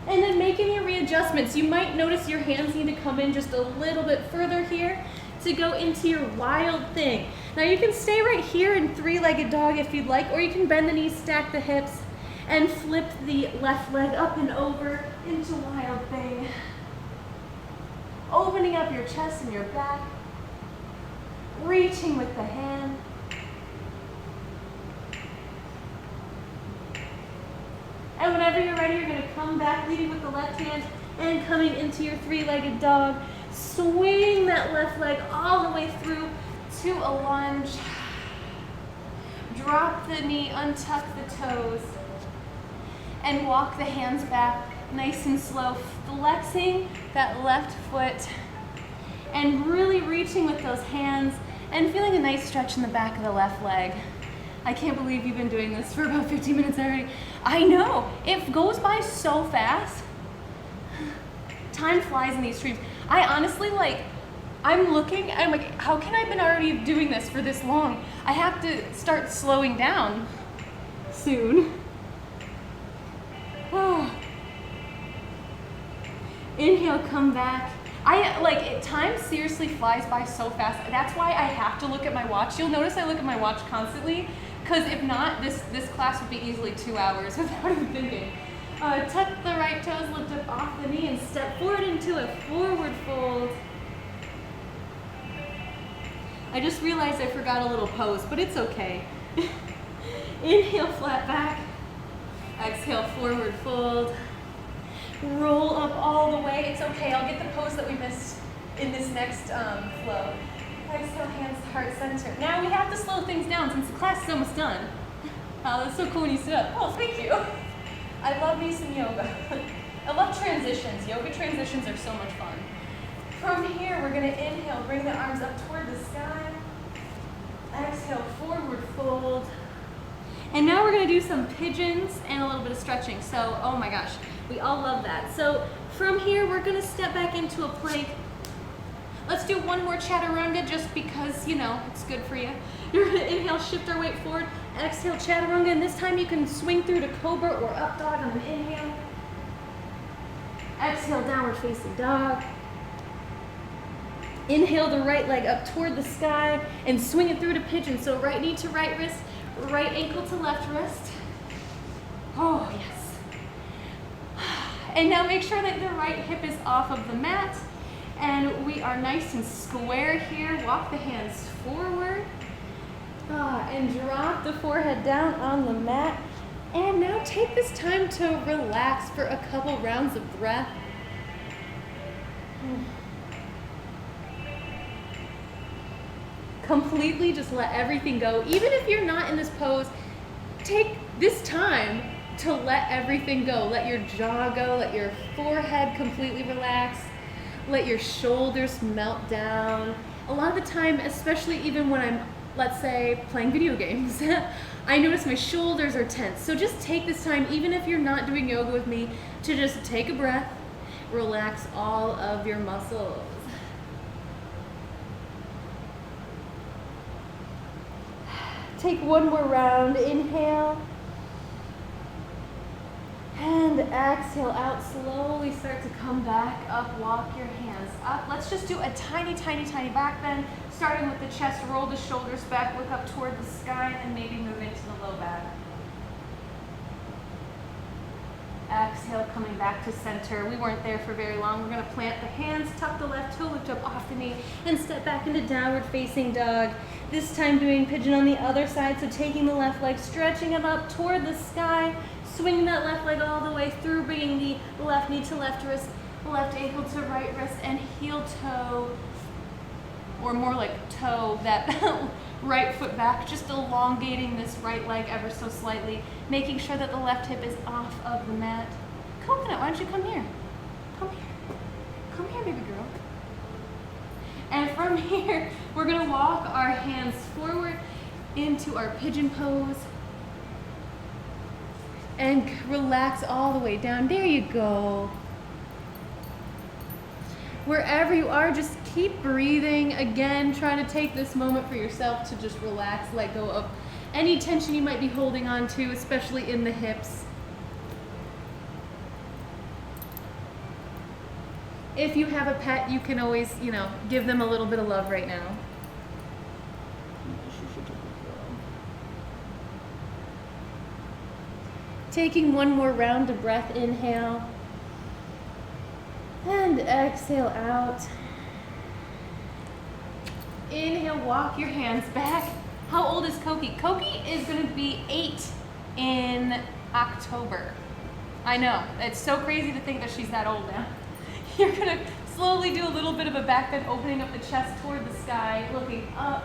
And then making your readjustments. You might notice your hands need to come in just a little bit further here to go into your wild thing. Now you can stay right here in three-legged dog if you'd like, or you can bend the knees, stack the hips, and flip the left leg up and over into wild thing. Opening up your chest and your back, reaching with the hand. And whenever you're ready, you're gonna come back, leading with the left hand and coming into your three-legged dog. Swing that left leg all the way through to a lunge. Drop the knee, untuck the toes, and walk the hands back nice and slow, flexing that left foot and really reaching with those hands and feeling a nice stretch in the back of the left leg. I can't believe you've been doing this for about 15 minutes already. I know, it goes by so fast. Time flies in these streams. I honestly, like, I'm looking, I'm like, how can I have been already doing this for this long? I have to start slowing down soon. Oh. Inhale, come back. Time seriously flies by so fast. That's why I have to look at my watch. You'll notice I look at my watch constantly, because if not, this class would be easily 2 hours without even thinking. Tuck the right toes, lift up off the knee, and step forward into a forward fold. I just realized I forgot a little pose, but it's okay. Inhale, flat back. Exhale, forward fold. Roll up all the way. It's okay, I'll get the pose that we missed in this next flow. Exhale, hands to heart center. Now we have to slow things down since the class is almost done. Oh, that's so cool when you sit up. Oh, thank you. I love me some yoga. I love transitions. Yoga transitions are so much fun. From here, we're gonna inhale, bring the arms up toward the sky. Exhale, forward fold. And now we're gonna do some pigeons and a little bit of stretching. So, oh my gosh, we all love that. So from here, we're gonna step back into a plank. Let's do one more chaturanga just because, you know, it's good for you. You're gonna inhale, shift our weight forward. Exhale, chaturanga, and this time you can swing through to cobra or up dog on an inhale. Exhale, downward facing dog. Inhale the right leg up toward the sky and swing it through to pigeon. So right knee to right wrist, right ankle to left wrist. Oh, yes. And now make sure that the right hip is off of the mat. And we are nice and square here. Walk the hands forward. And drop the forehead down on the mat. And now take this time to relax for a couple rounds of breath. Completely just let everything go. Even if you're not in this pose, take this time to let everything go. Let your jaw go, let your forehead completely relax, let your shoulders melt down. A lot of the time, especially even when I'm, let's say, playing video games, I notice my shoulders are tense. So just take this time, even if you're not doing yoga with me, to just take a breath, relax all of your muscles. Take one more round, inhale. And exhale out, slowly start to come back up, walk your hands up. Let's just do a tiny, tiny, tiny back bend, starting with the chest, roll the shoulders back, look up toward the sky, and maybe move into the low back. Exhale, coming back to center. We weren't there for very long. We're gonna plant the hands, tuck the left toe, lift up off the knee, and step back into downward facing dog. This time doing pigeon on the other side, so taking the left leg, stretching it up toward the sky, swinging that left leg all the way through, bringing the left knee to left wrist, left ankle to right wrist, and heel toe, or more like toe, that right foot back, just elongating this right leg ever so slightly, making sure that the left hip is off of the mat. Coconut, why don't you come here? Come here. Come here, baby girl. And from here, we're gonna walk our hands forward into our pigeon pose and relax all the way down. There you go. Wherever you are, just keep breathing. Again, trying to take this moment for yourself to just relax, let go of any tension you might be holding on to, especially in the hips. If you have a pet, you can always, you know, give them a little bit of love right now. Taking one more round of breath, inhale. And exhale out. Inhale, walk your hands back. How old is Koki? Koki is gonna be 8 in October. I know, it's so crazy to think that she's that old now. You're gonna slowly do a little bit of a back bend, opening up the chest toward the sky, looking up.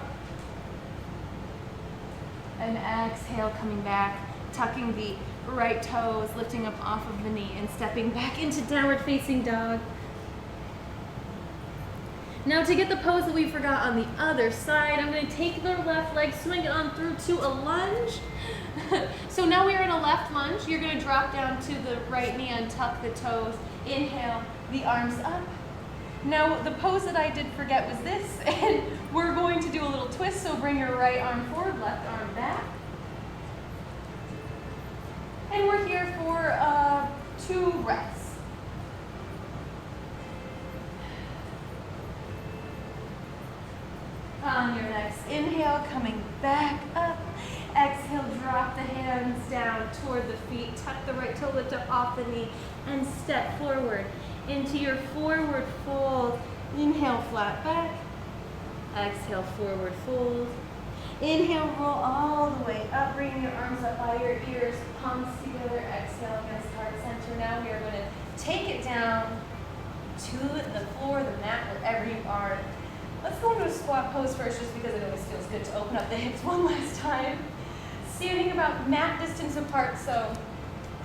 And exhale, coming back. tucking the right toes, lifting up off of the knee, and stepping back into downward facing dog. Now to get the pose that we forgot on the other side, I'm going to take the left leg, swing it on through to a lunge. So now we are in a left lunge. You're going to drop down to the right knee and tuck the toes. Inhale, the arms up. Now the pose that I did forget was this, and we're going to do a little twist, so bring your right arm forward, left arm back. And we're here for 2 breaths. On your next inhale, coming back up. Exhale, drop the hands down toward the feet. Tuck the right toe, lift up off the knee, and step forward into your forward fold. Inhale, flat back. Exhale, forward fold. Inhale, roll all the way up. Bring your arms up by your ears, palms together. Exhale against heart center. Now we are going to take it down to the floor, the mat, wherever you are. Let's go into a squat pose first, just because it always feels good to open up the hips one last time. Standing about mat distance apart, so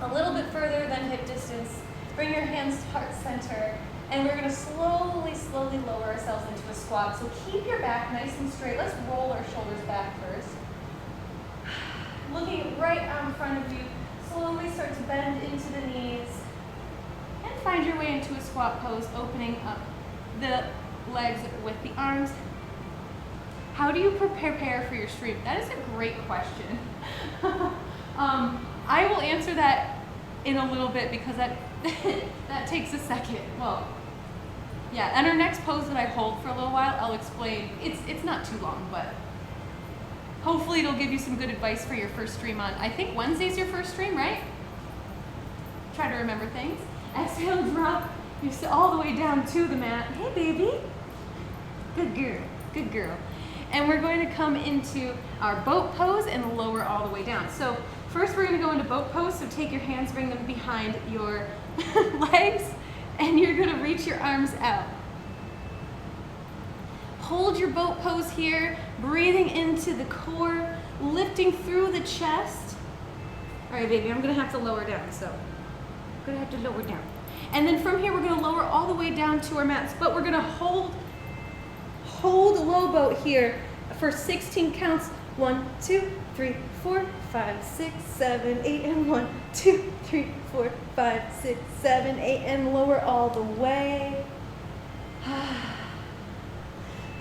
a little bit further than hip distance. Bring your hands to heart center, and we're going to slowly, slowly lower ourselves into a squat. So keep your back nice and straight. Let's roll our shoulders back first. Looking right out in front of you, slowly start to bend into the knees, and find your way into a squat pose, opening up the legs with the arms. How do you prepare for your stream? That is a great question. I will answer that in a little bit, because that that takes a second. Well, yeah, and our next pose that I hold for a little while, I'll explain. It's not too long, but hopefully it'll give you some good advice for your first stream on, I think Wednesday's your first stream, right? Try to remember things. Exhale, drop. You sit all the way down to the mat. Hey, baby. Good girl. Good girl. And we're going to come into our boat pose and lower all the way down. So first we're going to go into boat pose. So take your hands, bring them behind your legs, and you're going to reach your arms out. Hold your boat pose here, breathing into the core, lifting through the chest. All right, baby, I'm going to have to lower down. So I'm going to have to lower down. And then from here, we're going to lower all the way down to our mats, but we're going to hold low boat here for 16 counts. 1, 2, 3, 4, 5, 6, 7, 8, and 1, 2, 3, 4, 5, 6, 7, 8, and lower all the way.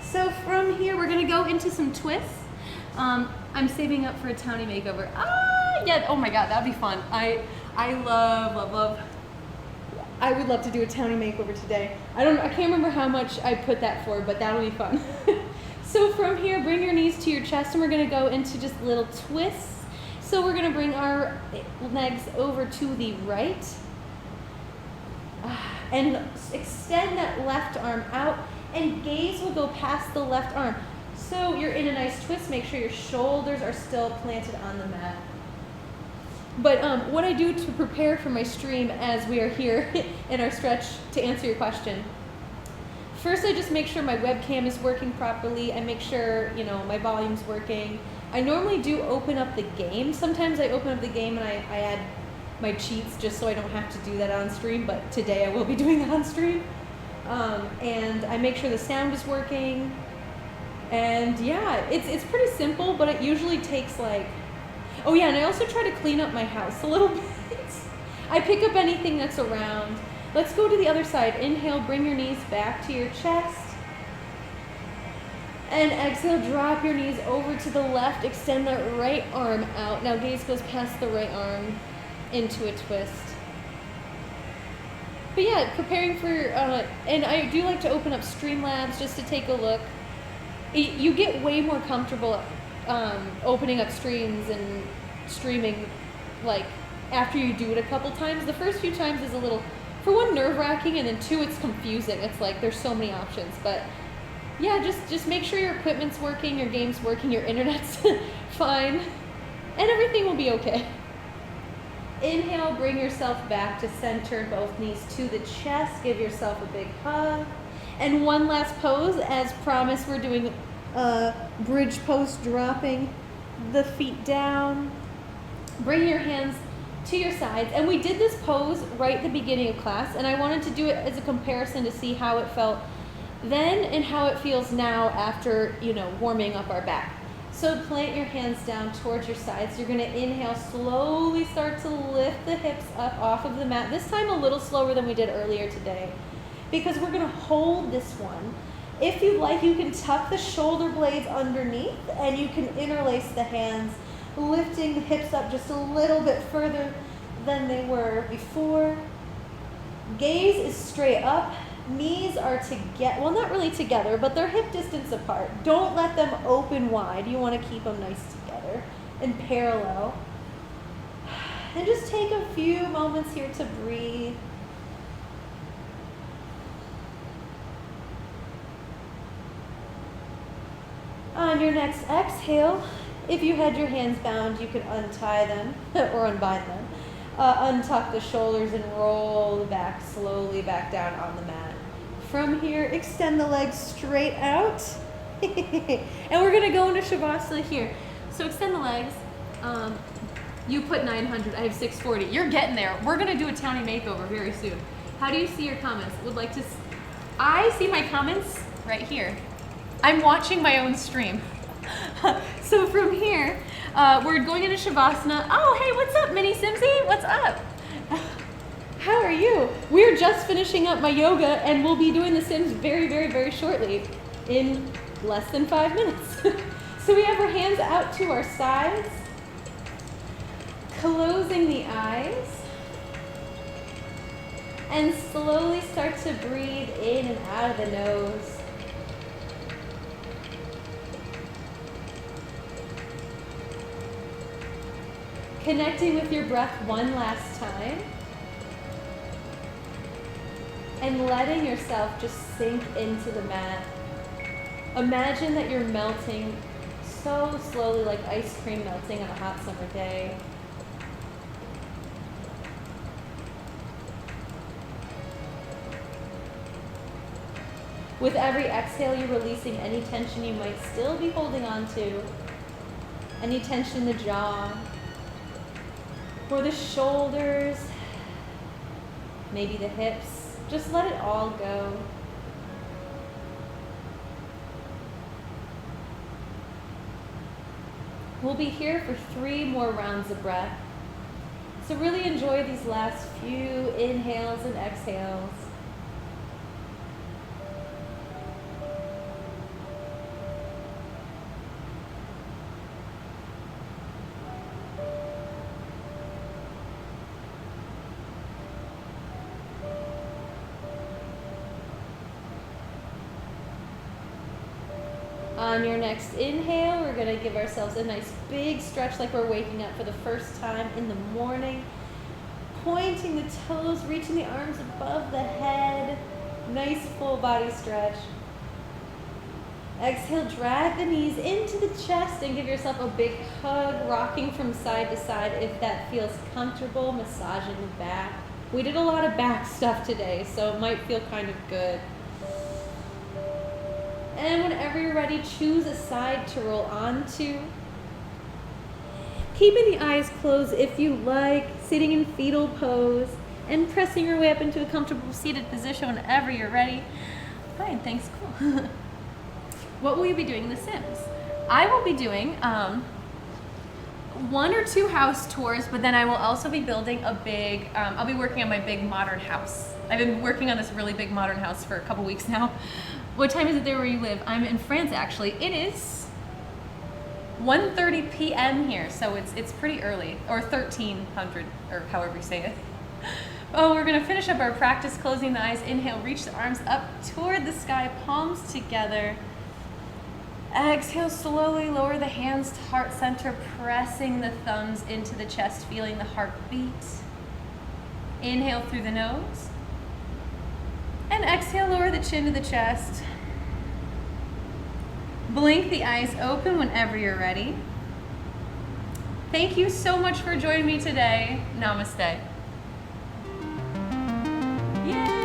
So from here, we're going to go into some twists. I'm saving up for a townie makeover. Yeah, oh my God, that'd be fun. I love. I would love to do a townie makeover today. I can't remember how much I put that for, but that'll be fun. So from here, bring your knees to your chest, and we're gonna go into just little twists. So we're gonna bring our legs over to the right, and extend that left arm out, and gaze will go past the left arm. So you're in a nice twist. Make sure your shoulders are still planted on the mat. But what I do to prepare for my stream as we are here in our stretch, to answer your question, first I just make sure my webcam is working properly. I make sure, my volume's working. I normally do open up the game. Sometimes I open up the game and I add my cheats just so I don't have to do that on stream, but today I will be doing that on stream. And I make sure the sound is working. And yeah, it's pretty simple, but it usually takes oh yeah, and I also try to clean up my house a little bit. I pick up anything that's around. Let's go to the other side. Inhale, bring your knees back to your chest. And exhale, drop your knees over to the left. Extend that right arm out. Now gaze goes past the right arm into a twist. But yeah, preparing for, and I do like to open up Streamlabs just to take a look. You get way more comfortable opening up streams and streaming after you do it a couple times. The first few times is a little, for one, nerve-wracking, and then two, it's confusing. It's there's so many options. But yeah, just make sure your equipment's working, your game's working, your internet's fine, and everything will be okay. Inhale, bring yourself back to center, both knees to the chest. Give yourself a big hug. And one last pose. As promised, we're doing bridge pose, dropping the feet down. Bring your hands to your sides. And we did this pose right at the beginning of class, and I wanted to do it as a comparison to see how it felt then and how it feels now after, warming up our back. So plant your hands down towards your sides. You're going to inhale, slowly start to lift the hips up off of the mat. This time a little slower than we did earlier today, because we're going to hold this one. If you'd like, you can tuck the shoulder blades underneath and you can interlace the hands, lifting the hips up just a little bit further than they were before. Gaze is straight up. Knees are together, well, not really together, but they're hip distance apart. Don't let them open wide. You want to keep them nice together and parallel. And just take a few moments here to breathe. On your next exhale, if you had your hands bound, you could untie them or unbind them. Untuck the shoulders and roll the back slowly back down on the mat. From here, extend the legs straight out. And we're gonna go into Shavasana here. So extend the legs. You put 900, I have 640. You're getting there. We're gonna do a townie makeover very soon. How do you see your comments? I see my comments right here. I'm watching my own stream. So from here, we're going into Shavasana. Oh, hey, what's up, Mini Simsy? What's up? How are you? We're just finishing up my yoga, and we'll be doing the Sims very, very, very shortly, in less than 5 minutes. So we have our hands out to our sides, closing the eyes, and slowly start to breathe in and out of the nose. Connecting with your breath one last time. And letting yourself just sink into the mat. Imagine that you're melting so slowly, like ice cream melting on a hot summer day. With every exhale, you're releasing any tension you might still be holding on to. Any tension in the jaw, or the shoulders, maybe the hips. Just let it all go. We'll be here for 3 more rounds of breath. So really enjoy these last few inhales and exhales. On your next inhale, we're going to give ourselves a nice big stretch like we're waking up for the first time in the morning. Pointing the toes, reaching the arms above the head. Nice full body stretch. Exhale, drag the knees into the chest and give yourself a big hug, rocking from side to side if that feels comfortable, massaging the back. We did a lot of back stuff today, so it might feel kind of good. And whenever you're ready, choose a side to roll onto. Keeping the eyes closed if you like, sitting in fetal pose, and pressing your way up into a comfortable seated position whenever you're ready. Fine, thanks, cool. What will you be doing in The Sims? I will be doing 1 or 2 house tours, but then I will also be building a big, I'll be working on my big modern house. I've been working on this really big modern house for a couple weeks now. What time is it there where you live? I'm in France, actually. It is 1:30 p.m. here, so it's pretty early, or 1300, or however you say it. Oh, we're gonna finish up our practice, closing the eyes. Inhale, reach the arms up toward the sky, palms together. Exhale, slowly lower the hands to heart center, pressing the thumbs into the chest, feeling the heartbeat. Inhale through the nose. And exhale, lower the chin to the chest. Blink the eyes open whenever you're ready. Thank you so much for joining me today. Namaste. Yay!